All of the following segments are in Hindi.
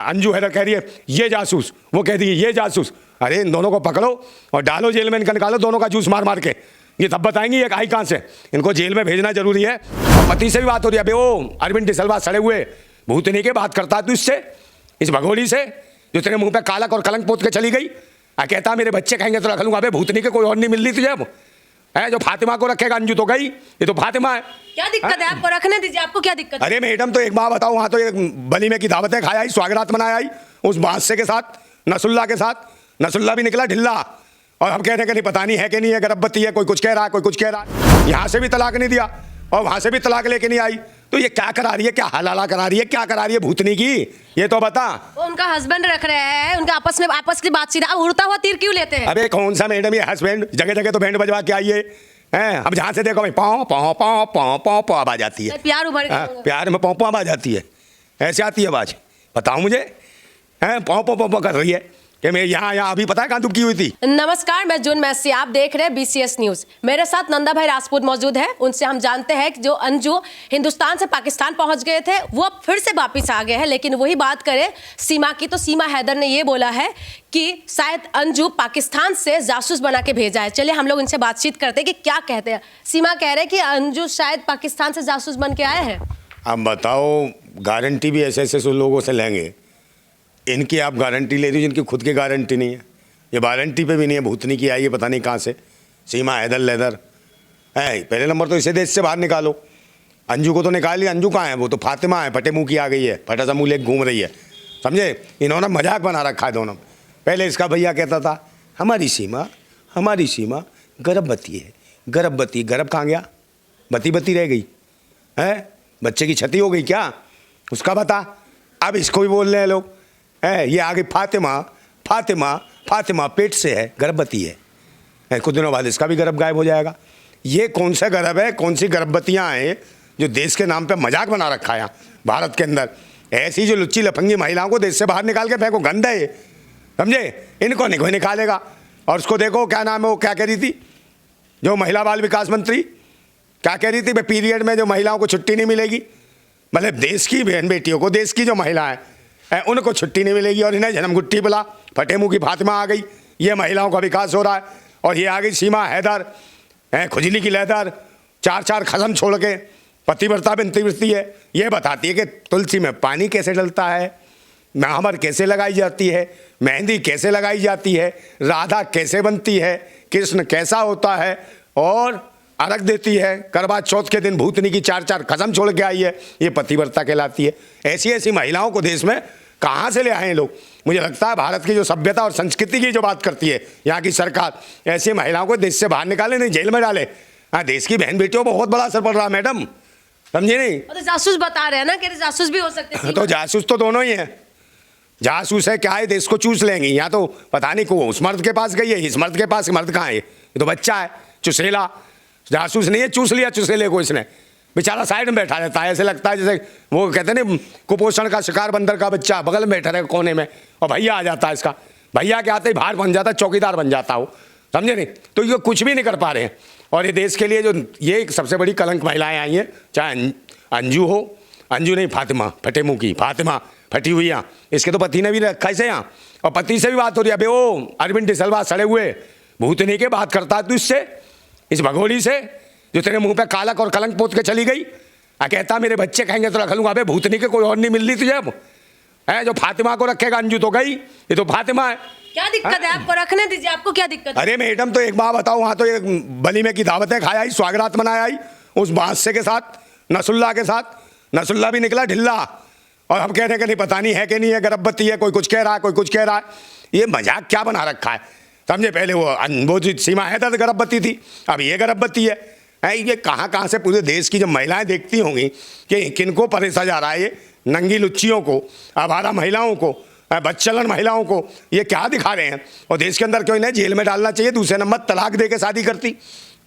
अंजू हैदर कह रही है ये जासूस, वो कह रही है ये जासूस। अरे इन दोनों को पकड़ो और डालो जेल में, इनका निकालो दोनों का जूस मार मार के। ये तब बताएंगी ये आई कहाँ से। इनको जेल में भेजना जरूरी है। और पति से भी बात हो रही है। अबे वो अरविंद डिसलवा सड़े हुए भूतनी के बात करता तू इससे, इस भगोड़ी से जो तेरे मुंह पे कालक और कलंक पोत के चली गई। कहता मेरे बच्चे खाएंगे तो रख लूंगा। अबे भूतनी के कोई और नहीं मिल रही तुझे अब है जो फातिमा को रखेगा। अंजू तो गई, ये तो फातिमा है। क्या दिक्कत है आपको? रखने दीजिए, आपको क्या दिक्कत है? अरे मैडम तो एक बात बताओ, वहां तो एक वलीमे की दावतें खाया आई, स्वागत मनाया आई उस बादशाह के साथ, नसुल्ला के साथ। नसुल्ला भी निकला ढिल्ला और हम कह रहे हैं कि नहीं पता नहीं है कि नहीं है, गर्भवती है, कोई कुछ कह रहा है, कोई कुछ कह रहा है। यहाँ से भी तलाक नहीं दिया और वहां से भी तलाक लेके नहीं आई। तो ये क्या करा रही है, क्या हलाला करा रही है, क्या करा रही है भूतनी की, ये तो बता। वो उनका हस्बैंड रख रहे हैं, उनका आपस की बातचीत। अब उड़ता हुआ तीर क्यों लेते हैं? अबे कौन सा मैडम ये हस्बैंड, जगह जगह तो बैंड बजवा के आइए हैं। अब जहाँ से देखो भाई पाँव पाँव पाँव पाँव पाँव पाँव आवाज आती है। प्यार उभर गया। प्यार में पाँव पाँव आवाज आती है, ऐसे आती है आवाज। बताओ मुझे हैं पाँव पाँव पाँव कर रही है कि मैं यहाँ अभी पता है कहाँ दुबकी हुई थी। नमस्कार, मैं जून मैसी, आप देख रहे हैं BCS न्यूज। मेरे साथ नंदा भाई राजपूत मौजूद है। उनसे हम जानते हैं कि जो अंजू हिंदुस्तान से पाकिस्तान पहुंच गए थे वो अब फिर से वापिस आ गए हैं। लेकिन वही बात करें सीमा की, तो सीमा हैदर ने ये बोला है कि शायद अंजू पाकिस्तान से जासूस बना के भेजा है। चलिए हम लोग इनसे बातचीत करते हैं कि क्या कहते हैं। सीमा कह रहे हैं कि अंजू शायद पाकिस्तान से जासूस बन के आए हैं। अब बताओ, गारंटी भी ऐसे ऐसे लोगों से लेंगे, इनकी आप गारंटी ले रही हो जिनकी खुद की गारंटी नहीं है। ये वारंटी पे भी नहीं है, भूतनी की आई है पता नहीं कहाँ से, सीमा हैदर लेदर है। पहले नंबर तो इसे देश से बाहर निकालो। अंजू को तो निकाल लिया, अंजू कहाँ है, वो तो फातिमा है, फटे मुँह की आ गई है, फटा सा मुँह लेके घूम रही है। समझे, इन्होंने मजाक बना रखा है दोनों। पहले इसका भैया कहता था हमारी सीमा गर्भवती है, गर्भवती, गर्भ कहाँ गया, बती बती रह गई है, बच्चे की क्षति हो गई क्या, उसका बता। अब इसको भी बोल रहे हैं लोग है, ये आगे फातिमा पेट से है, गर्भवती है। कुछ दिनों बाद इसका भी गर्भ गायब हो जाएगा। ये कौन सा गर्भ है, कौन सी गर्भवतियाँ हैं जो देश के नाम पे मजाक बना रखा है यहाँ भारत के अंदर। ऐसी जो लुच्ची लफंगी महिलाओं को देश से बाहर निकाल के फेंको, गंद है ये, समझे। इनको नहीं कोई निकालेगा। और उसको देखो क्या नाम है, वो क्या कह रही थी जो महिला बाल विकास मंत्री, क्या कह रही थी भाई पीरियड में जो महिलाओं को छुट्टी नहीं मिलेगी। मतलब देश की बहन बेटियों को, देश की जो महिलाएं उनको छुट्टी नहीं मिलेगी। और इन्हें जन्मगुट्टी बुला, फटे मुँह की फातिमा आ गई, ये महिलाओं का विकास हो रहा है। और ये आ गई सीमा हैदर, खुजली की लहदर, चार खसम छोड़ के पतिव्रता बनती है। ये बताती है कि तुलसी में पानी कैसे डलता है, महावर कैसे लगाई जाती है, मेहंदी कैसे लगाई जाती है, राधा कैसे बनती है, कृष्ण कैसा होता है, और अर्घ देती है। करवा चौथ के दिन भूतनी की चार कसम छोड़ के आई है, ये पतिव्रता कहलाती है। ऐसी ऐसी महिलाओं को देश में कहाँ से ले आए हैं लोग। मुझे लगता है भारत की जो सभ्यता और संस्कृति की जो बात करती है यहाँ की सरकार, ऐसी महिलाओं को देश से बाहर निकाले, नहीं जेल में डाले। हाँ, देश की बहन बेटियों पर बहुत बड़ा असर पड़ रहा है मैडम, समझे नहीं। तो जासूस बता रहे हैं ना कि जासूस भी हो सकते हैं। तो जासूस तो दोनों ही हैं। जासूस है क्या है, देश को चूस लेंगे। यहाँ तो पता नहीं को उस मर्द के पास गई है, इस मर्द के पास, मर्द कहाँ है, ये तो बच्चा है चुसेला। जासूस नहीं है, चूस लिया चुसेले को इसने, बेचारा साइड में बैठा रहता है। ऐसे लगता है जैसे वो कहते हैं ना कुपोषण का शिकार बंदर का बच्चा बगल में बैठा रहे कोने में, और भैया आ जाता है इसका। भैया के आते ही बाहर बन जाता है, चौकीदार बन जाता हो, समझे नहीं। तो ये कुछ भी नहीं कर पा रहे हैं। और ये देश के लिए जो ये एक सबसे बड़ी कलंक महिलाएं आई हैं, चाहे अंजू हो, अंजू नहीं फातिमा, फटे मुँह की फातिमा, फटी हुई यहाँ, इसके तो पति ने भी रखा इसे यहाँ। और पति से भी बात हो रही है। अबे वो अरविंद डिसलवा सड़े हुए भूतनी के बात करता है तू इससे, इस भगोड़ी से जो तेरे मुंह पे कालक और कलंक पोत के चली गई। कहता मेरे बच्चे खाएंगे तो रख लूंगा। अबे भूतनी के कोई और नहीं मिल रही तुझे अब है जो फातिमा को रखेगा। अंजू तो गई, ये तो फातिमा है। क्या दिक्कत है आपको? रखने दीजिए, आपको क्या दिक्कत है? अरे मैडम तो एक बात बताओ, वहां तो एक वलीमे की दावतें खाया आई, स्वागत मनाया आई उस बादशाह के साथ, नसुल्ला के साथ। नसुल्ला भी निकला ढिल्ला और हम कह रहे हैं कि नहीं पता नहीं है कि नहीं है, गर्भवती है, कोई कुछ कह रहा है, कोई कुछ कह रहा है। ये मजाक क्या बना रखा है, समझे। पहले वो जो सीमा हैदर गर्भवती थी, अब ये गर्भवती है। ये कहाँ से पूरे देश की जब महिलाएं देखती होंगी कि किनको परेसा जा रहा है, ये नंगी लुच्चियों को, आवारा महिलाओं को, बच्चलन महिलाओं को ये क्या दिखा रहे हैं। और देश के अंदर क्यों इन्हें जेल में डालना चाहिए। दूसरे नंबर तलाक दे के शादी करती,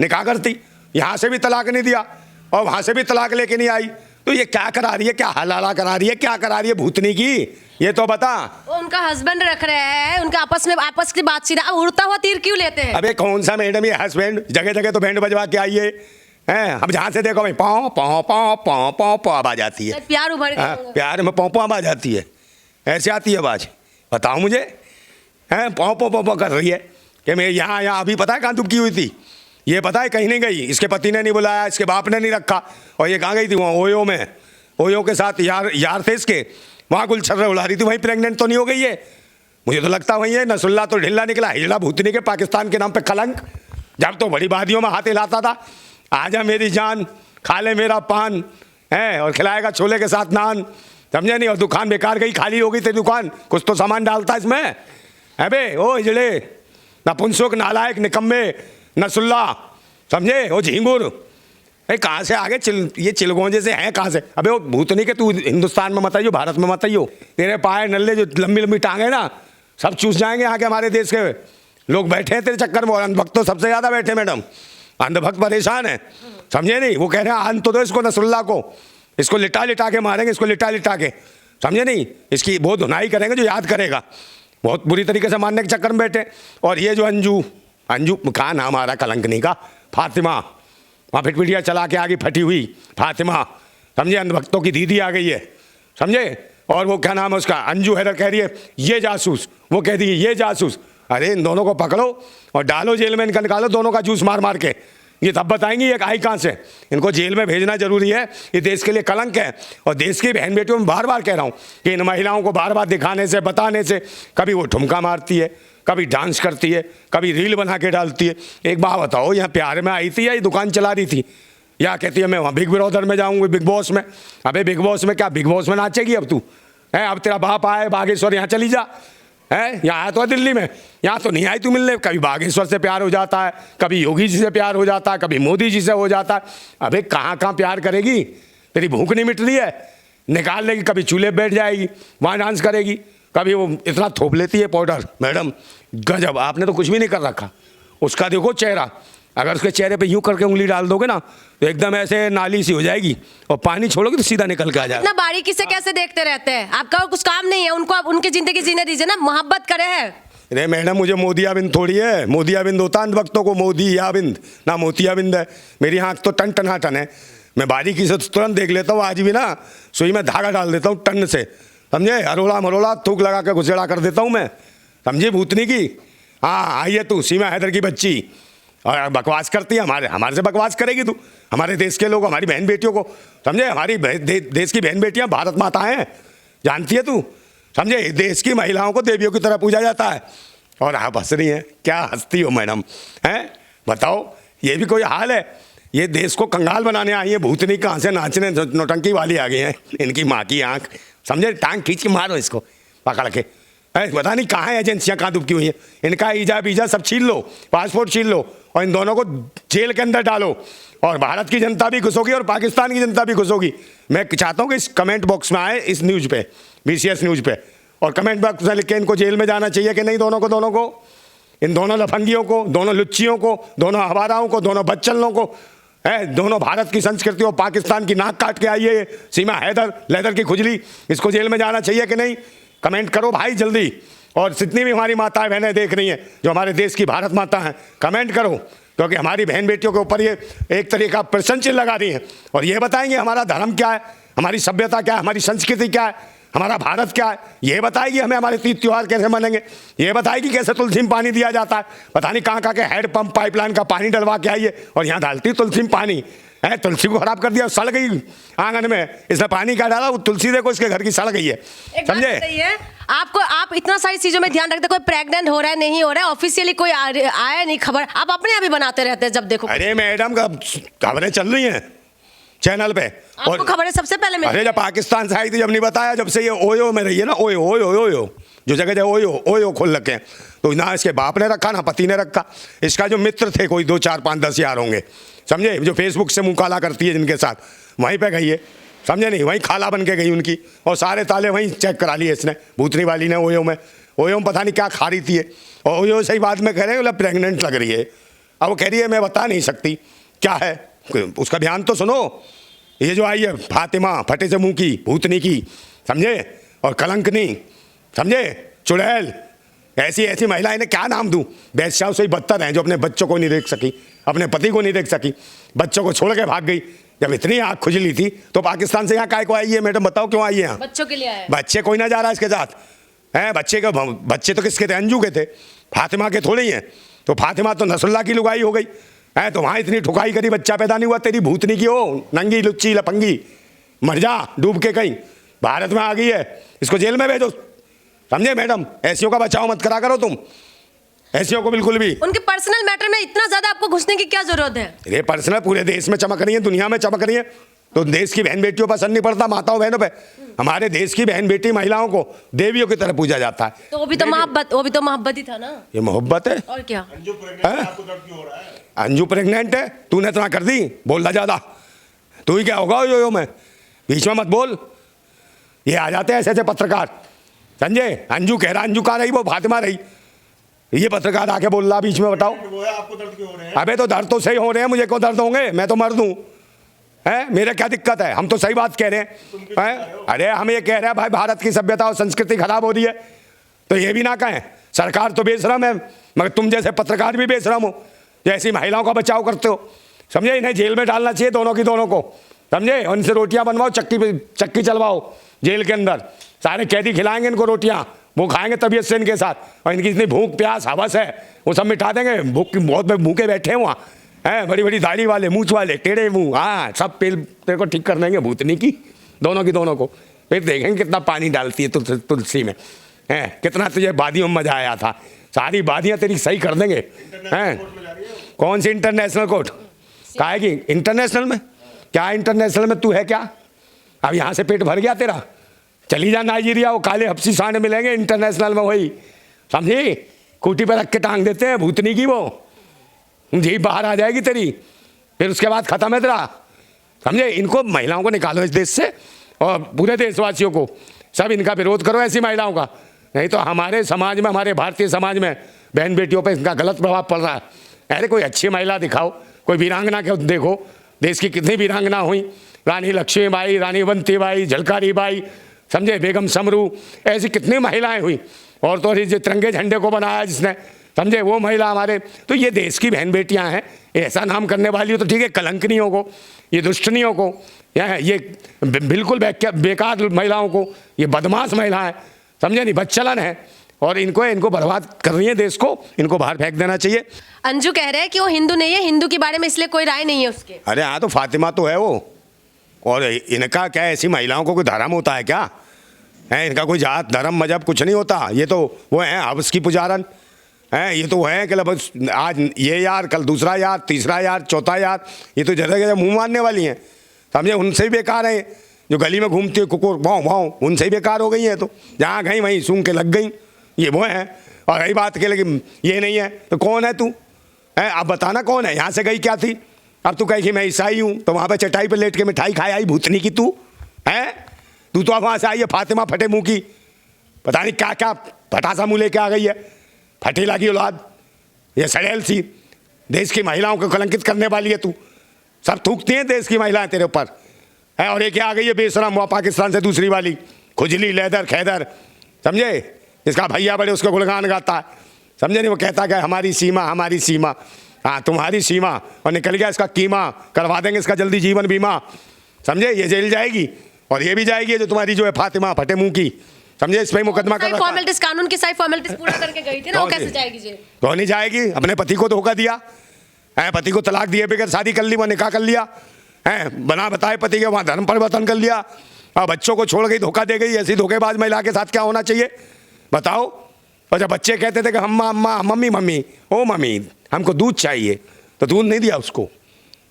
निकाह करती। यहाँ से भी तलाक नहीं दिया और वहाँ से भी तलाक लेके नहीं आई। तो ये क्या करा रही है, क्या हलाला करा रही है, क्या करा रही है भूतनी की, ये तो बता। वो उनका हस्बैंड रख रहे हैं, उनका आपस की बातचीत। अब उड़ता हुआ तीर क्यों लेते हैं? अबे कौन सा मैडम ये हस्बैंड, जगह जगह तो बैंड बजवा के आइए हैं। अब जहाँ से देखो भाई पाँव पाँव पाँव पाँव पाँव पाँव आवाज आती है। प्यार उभर गया। प्यार में पाँव पाँव आवाज आती है, ऐसे आती है आवाज़, बताओ मुझे। हैं पौ पौ पौ कर रही है कि मैं यहाँ अभी पता है कहाँ दुबकी हुई थी, ये पता है कहीं नहीं गई, इसके पति ने नहीं बुलाया, इसके बाप ने नहीं रखा, और ये कहाँ गई थी, वहाँ ओयो में, ओयो के साथ यार थे इसके, वहाँ गुलछर्रे उड़ा रही थी, वहीं प्रेग्नेंट तो नहीं हो गई है? मुझे तो लगता वही है। नसरुल्ला तो ढिल्ला निकला, हिजड़ा भूतनी के पाकिस्तान के नाम पे कलंक, जब तो बड़ी वादियों में हाथ हिलाता था, आजा मेरी जान खा ले मेरा पान है, और खिलाएगा छोले के साथ नान, समझे नहीं? और दुकान बेकार गई, खाली हो गई तेरी दुकान, कुछ तो सामान डालता इसमें है बे। ओ हिजड़े नपुंसक नालायक निकम्मे नसरुल्ला, समझे? ओ झिंगुर, अरे कहाँ से आगे ये चिलगोंजे से हैं कहाँ से? अबे वो भूतनी के तू हिंदुस्तान में मत आइयो, भारत में मत आइयो, तेरे पाए नल्ले जो लंबी लंबी टांगे ना सब चूस जाएंगे आके। हमारे देश के लोग बैठे हैं तेरे चक्कर में, और अंधभक्त तो सबसे ज़्यादा बैठे मैडम, अंधभक्त परेशान है, समझे नहीं? वो कह रहे हैं अंत तो दो इसको, नसरुल्ला को, इसको लिटा लिटा के मारेंगे, इसको लिटा लिटा के, समझे नहीं? इसकी बहुत धुनाई करेंगे, जो याद करेगा। बहुत बुरी तरीके से मारने के चक्कर में बैठे। और ये जो अंजू कहाँ नाम आ रहा कलंकनी का, फातिमा, वहाँ फिटपिटिया चला के आगे फटी हुई फातिमा, समझे? अंधभक्तों की दीदी आ गई है, समझे? और वो क्या नाम है उसका, अंजू हैदर कह रही है ये जासूस, वो कह दी ये जासूस। अरे इन दोनों को पकड़ो और डालो जेल में, इनका निकालो दोनों का जूस मार मार के, ये तब बताएंगी ये आई कहाँ से। इनको जेल में भेजना जरूरी है, ये देश के लिए कलंक है। और देश की बहन बेटियों में बार बार कह रहा हूँ कि इन महिलाओं को बार बार दिखाने से, बताने से, कभी वो ठुमका मारती है, कभी डांस करती है, कभी रील बना के डालती है। एक बात बताओ, यहाँ प्यार में आई थी या ये दुकान चला रही थी, या कहती है मैं वहाँ बिग ब्रदर में जाऊँगी, बिग बॉस में? अबे बिग बॉस में क्या, बिग बॉस में नाचेगी अब तू? है अब तेरा बाप आए बागेश्वर, यहाँ चली जा, है यहाँ आया तो है दिल्ली में, यहाँ तो नहीं आई तू मिलने। कभी बागेश्वर से प्यार हो जाता है, कभी योगी जी से प्यार हो जाता है, कभी मोदी जी से हो जाता है। अबे कहाँ कहाँ प्यार करेगी, तेरी भूख नहीं मिट रही है? निकाल लेगी, कभी चूल्हे बैठ जाएगी, वहाँ डांस करेगी, कभी वो इतना थोप लेती है पाउडर। मैडम गजब, आपने तो कुछ भी नहीं कर रखा। उसका देखो चेहरा, अगर उसके चेहरे पे यूं करके उंगली डाल दोगे ना तो एकदम ऐसे नाली सी हो जाएगी, और पानी छोड़ोगे तो सीधा निकल के आ जाएगा। इतना बारीकी से कैसे देखते रहते हैं? आपका और कुछ काम नहीं है? उनको आप उनकी जिंदगी जीने दीजिए ना, मोहब्बत करे है। अरे मैडम मुझे मोदियाबिंद थोड़ी है, मोदियाबिंद होता है भक्तों को, मोदियाबिंद ना मोतियाबिंद है। मेरी आँख तो टन टनाटन है, मैं बारीकी से तुरंत देख लेता हूँ। आज भी ना सुई में धागा डाल देता हूँ टन से, समझे? हरोला मरोला थूक लगा के घुसेड़ा कर देता हूँ मैं, समझे? भूतनी की, हाँ आइए तू सीमा हैदर की बच्ची, और बकवास करती है। हमारे से बकवास करेगी तू? हमारे देश के लोग, हमारी बहन बेटियों को, समझे? हमारी देश की बहन बेटियां भारत माता हैं, जानती है तू? समझे? देश की महिलाओं को देवियों की तरह पूजा जाता है, और आप हंस रही हैं। क्या हंसती हो मैडम, हैं? बताओ, ये भी कोई हाल है? ये देश को कंगाल बनाने आई है भूतनी, कहाँ से नाचने नौटंकी वाली आ गई हैं। इनकी माँ की आँख, समझे? टांग खींच के मारो इसको पकड़ के। पता नहीं कहाँ है एजेंसियाँ, कहाँ दुबकी हुई हैं। इनका ईजा सब छीन लो, पासपोर्ट छीन लो, और इन दोनों को जेल के अंदर डालो, और भारत की जनता भी खुश होगी और पाकिस्तान की जनता भी खुश होगी। मैं चाहता हूँ कि इस कमेंट बॉक्स में आए, इस न्यूज़ पे, BCS न्यूज़ पे, और कमेंट बॉक्स में लिख के इनको जेल में जाना चाहिए कि नहीं, दोनों को, इन दोनों लफंगियों को, दोनों लुच्चियों को, दोनों हवाराओं को, दोनों बच्चनों को, है दोनों भारत की संस्कृति और पाकिस्तान की नाक काट के आई है सीमा हैदर, लेदर की खुजली, इसको जेल में जाना चाहिए कि नहीं? कमेंट करो भाई जल्दी। और जितनी भी हमारी माताएं बहनें देख रही हैं जो हमारे देश की भारत माता हैं, कमेंट करो, क्योंकि हमारी बहन बेटियों के ऊपर ये एक तरीके का प्रश्न चिन्ह लगा रही हैं, और ये बताएंगे हमारा धर्म क्या है, हमारी सभ्यता क्या है, हमारी संस्कृति क्या है, हमारा भारत क्या है। ये बताएगी हमें हमारे तीज त्यौहार कैसे मनेंगे, ये बताएगी कैसे तुलसी में पानी दिया जाता है। पता नहीं कहाँ कहाँ के हेड पंप पाइपलाइन का पानी डलवा के आइए और यहाँ डालती तुलसी में पानी है। तुलसी को खराब कर दिया, सड़ गई आंगन में, इसमें पानी क्या डाला, वो तुलसी देखो इसके घर की सड़ गई है, समझे? आप इतना सारी चीजों में ध्यान रखते, कोई प्रेग्नेंट हो रहा है नहीं हो रहा है, ऑफिशियली कोई आया नहीं खबर, आप अपने आप ही बनाते रहते हैं जब देखो। अरे मैडम खबरें चल रही हैं चैनल पे, और खबरें सबसे पहले में। अरे जब पाकिस्तान से आई थी, जब नहीं बताया, जब से ये ओयो में रही है ना, ओयो जो जगह ओयो खोल रखे हैं, तो ना इसके बाप ने रखा ना पति ने रखा। इसका जो मित्र थे कोई 2 4 5 10 यार होंगे, समझे? जो फेसबुक से मुँह काला करती है जिनके साथ, वहीं पे गई है, समझे नहीं? वहीं खाला बन के गई उनकी, और सारे ताले वहीं चेक करा लिए इसने, भूतनी वाली ने। ओयो में पता नहीं क्या खा रही थी, और ओयो सही बाद में कह रहे हैं प्रेग्नेंट लग रही है। अब वो कह रही है मैं बता नहीं सकती क्या है, उसका बयान तो सुनो। ये जो आई है फातिमा, फटे से मुँह की भूतनी की, समझे? और कलंकनी, समझे? चुड़ैल, ऐसी महिलाएं, ने क्या नाम दूं? बेश्याओं से ही बदतर हैं जो अपने बच्चों को नहीं देख सकी, अपने पति को नहीं देख सकी, बच्चों को छोड़ के भाग गई। जब इतनी आँख खुजली थी तो पाकिस्तान से यहाँ काय को आई है मैडम, बताओ क्यों आई है यहाँ? बच्चों के लिए आया है। बच्चे कोई ना जा रहा इसके साथ है। बच्चे तो किसके थे? अंजू के थे, फातिमा के थोड़े ही हैं। तो फातिमा तो नसरुल्लाह की लुगाई हो गई है। तो वहाँ इतनी ठुकाई करी, बच्चा पैदा नहीं हुआ। तेरी भूतनी की हो, नंगी लुच्ची लपंगी, मर जा डूब के कहीं। भारत में आ गई है, इसको जेल में भेजो, समझे मैडम? ऐसियों का बचाव मत करा करो तुम, ऐसियों को बिल्कुल भी। उनके पर्सनल मैटर में इतना ज्यादा आपको घुसने की क्या जरूरत है? ये पर्सनल पूरे देश में चमक रही है, दुनिया में चमक रही है, तो देश की बहन बेटियों पर असर नहीं पड़ता, माताओं बहनों पे। हमारे देश की बहन बेटी महिलाओं को देवियों की तरह पूजा जाता है। तो वो भी तो मोहब्बत ही था ना। ये मोहब्बत है? और क्या? अंजू प्रेग्नेंट है, तूने इतना कर दी, बोलना ज्यादा। तू ही क्या होगा यो में, बीच में मत बोल। ये आ जाते हैं ऐसे ऐसे पत्रकार, समझे? अंजू कह रहा, अंजू कहाँ रही, वो फातिमा रही। ये पत्रकार आके बोल रहा बीच में, बताओ आपको दर्द क्यों हो रहे हैं? अबे तो दर्द तो सही हो रहे हैं, मुझे क्यों दर्द होंगे? मैं तो मर्द हूँ, है मेरा क्या दिक्कत है? हम तो सही बात कह रहे हैं। अरे हम ये कह रहे हैं भाई भारत की सभ्यता और संस्कृति खराब हो रही है, तो ये भी ना कहें। सरकार तो बेशरम है, मगर तुम जैसे पत्रकार भी बेशरम हो, जैसी महिलाओं का बचाव करते हो, समझे? इन्हें जेल में डालना चाहिए दोनों की दोनों को, समझे? और इनसे रोटियां बनवाओ, चक्की चलवाओ जेल के अंदर। सारे कैदी खिलाएंगे इनको रोटियां, वो खाएंगे तबीयत से इनके साथ। और इनकी इतनी भूख प्यास हवस है, वो सब मिटा देंगे। भूख बहुत भूखे बैठे हैं वहाँ, हैं बड़ी बड़ी दाढ़ी वाले, मूछ वाले, टेढ़े मुंह, हाँ सब तेरे को ठीक कर देंगे भूतनी की, दोनों की दोनों को। फिर देखेंगे कितना पानी डालती है तुलसी में, हैं कितना तुझे वादियों में मजा आया था। सारी वादियाँ तेरी सही कर देंगे, हैं? कौन सी इंटरनेशनल कोर्ट? काहे की इंटरनेशनल में? क्या इंटरनेशनल में तू है क्या? अब यहाँ से पेट भर गया तेरा, चली जा नाइजीरिया, वो काले हफ्सी सांड मिलेंगे इंटरनेशनल में, वही समझी? खूटी पर रख के टांग देते हैं भूतनी की, वो जी बाहर आ जाएगी तेरी, फिर उसके बाद खत्म है तेरा, समझे? इनको महिलाओं को निकालो इस देश से, और पूरे देशवासियों को सब इनका विरोध करो, ऐसी महिलाओं का। नहीं तो हमारे समाज में, हमारे भारतीय समाज में बहन बेटियों पर इनका गलत प्रभाव पड़ रहा है। अरे कोई अच्छी महिला दिखाओ, कोई वीरांगना के देखो, देश की कितनी वीरांगना हुई, रानी लक्ष्मीबाई, रानी अवंतीबाई, झलकारी बाई, समझे? बेगम समरू, ऐसी कितनी महिलाएं हुई। और तो जो तिरंगे झंडे को बनाया जिसने, समझे? वो महिला हमारे। तो ये देश की बहन बेटियां हैं, ऐसा नाम करने वाली हो तो ठीक है, कलंकनियों को, ये दुष्टनियों को, ये बिल्कुल बेकार महिलाओं को, ये बदमाश महिलाएं, समझे? नहीं, बदचलन है, और इनको बर्बाद कर रही है देश को, इनको बाहर फेंक देना चाहिए। अंजू कह रहे हैं कि वो हिंदू नहीं है, हिंदू के बारे में इसलिए कोई राय नहीं है उसके। अरे हाँ, तो फातिमा तो है वो, और इनका क्या, ऐसी महिलाओं को कोई धर्म होता है क्या? है इनका कोई जात धर्म मजहब कुछ नहीं होता। ये तो वो है हवस की पुजारन है। ये तो है कि बस आज ये यार, कल दूसरा यार, तीसरा यार, चौथा यार, ये तो जगह जगह मुँह मारने वाली हैं, समझे? उनसे ही बेकार है जो गली में घूमती है कुकुर भाव भाव, उनसे ही बेकार हो गई हैं। तो जहाँ गई वहीं सूंघ के लग गई, ये वो हैं। और रही बात के, लेकिन ये नहीं है तो कौन है तू? है अब बताना कौन है? यहाँ से गई क्या थी? अब तू कही कि मैं ईसाई हूँ, तो वहाँ पे चटाई पे लेट के मिठाई खाई आई भूतनी की तू, है? तू तो अब वहाँ से आई है फातिमा फटे मुँह की, पता नहीं क्या क्या फटासा मुँह लेके आ गई है, फटीला की औलाद, ये सड़ेल सी, देश की महिलाओं को कलंकित करने वाली है तू। सब थूकती हैं देश की महिलाएं तेरे ऊपर, है? और ये क्या आ गई है बेशरम, हुआ पाकिस्तान से दूसरी वाली, खुजली लेदर खैदर, समझे? जिसका भैया बड़े उसको गुणगान गाता है, समझे? नहीं, वो कहता है हमारी सीमा, हमारी सीमा। हाँ, तुम्हारी सीमा, और निकल गया इसका कीमा, करवा देंगे इसका जल्दी जीवन बीमा, समझे? ये जेल जाएगी, और ये भी जाएगी जो तुम्हारी जो है फातिमा फटे मुंह की, समझे? इस पे मुकदमा कर, फॉर्मेलिटीज, कानून की सारी फॉर्मेलिटीज पूरा करके गई थी ना, वो कैसे जाएगी जेल? तो नहीं जाएगी, अपने पति को धोखा दिया है, पति को तलाक दिए बगैर शादी कर ली, वहाँ निकाह कर लिया है, बना बताए पति के, वहाँ धर्म परिवर्तन कर लिया, और बच्चों को छोड़ गई, धोखा दे गई। ऐसी धोखेबाज महिला के साथ क्या होना चाहिए बताओ? और जब बच्चे कहते थे कि अम्मा अम्मा, मम्मी मम्मी, ओ मम्मी हमको दूध चाहिए, तो दूध नहीं दिया उसको,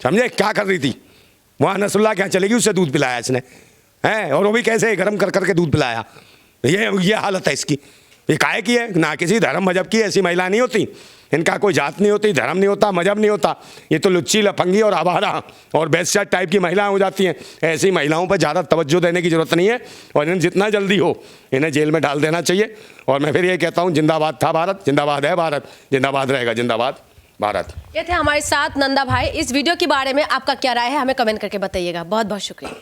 समझे? क्या कर रही थी वहाँ? नसरुल्लाह के यहाँ चलेगी, उससे दूध पिलाया इसने, है? और वो भी कैसे गर्म कर करके दूध पिलाया। ये हालत है इसकी। ये काहे की है? ना किसी धर्म मजहब की ऐसी महिला नहीं होती, इनका कोई जात नहीं होती, धर्म नहीं होता, मजहब नहीं होता। ये तो लुच्ची लफंगी और आवारा और बेस्या टाइप की महिलाएं हो जाती हैं। ऐसी महिलाओं पर ज़्यादा तवज्जो देने की ज़रूरत नहीं है, और इन्हें जितना जल्दी हो इन्हें जेल में डाल देना चाहिए। और मैं फिर ये कहता हूँ, जिंदाबाद था भारत, जिंदाबाद है भारत, जिंदाबाद रहेगा, जिंदाबाद भारत। ये थे हमारे साथ नंदा भाई। इस वीडियो के बारे में आपका क्या राय है, हमें कमेंट करके बताइएगा। बहुत बहुत शुक्रिया।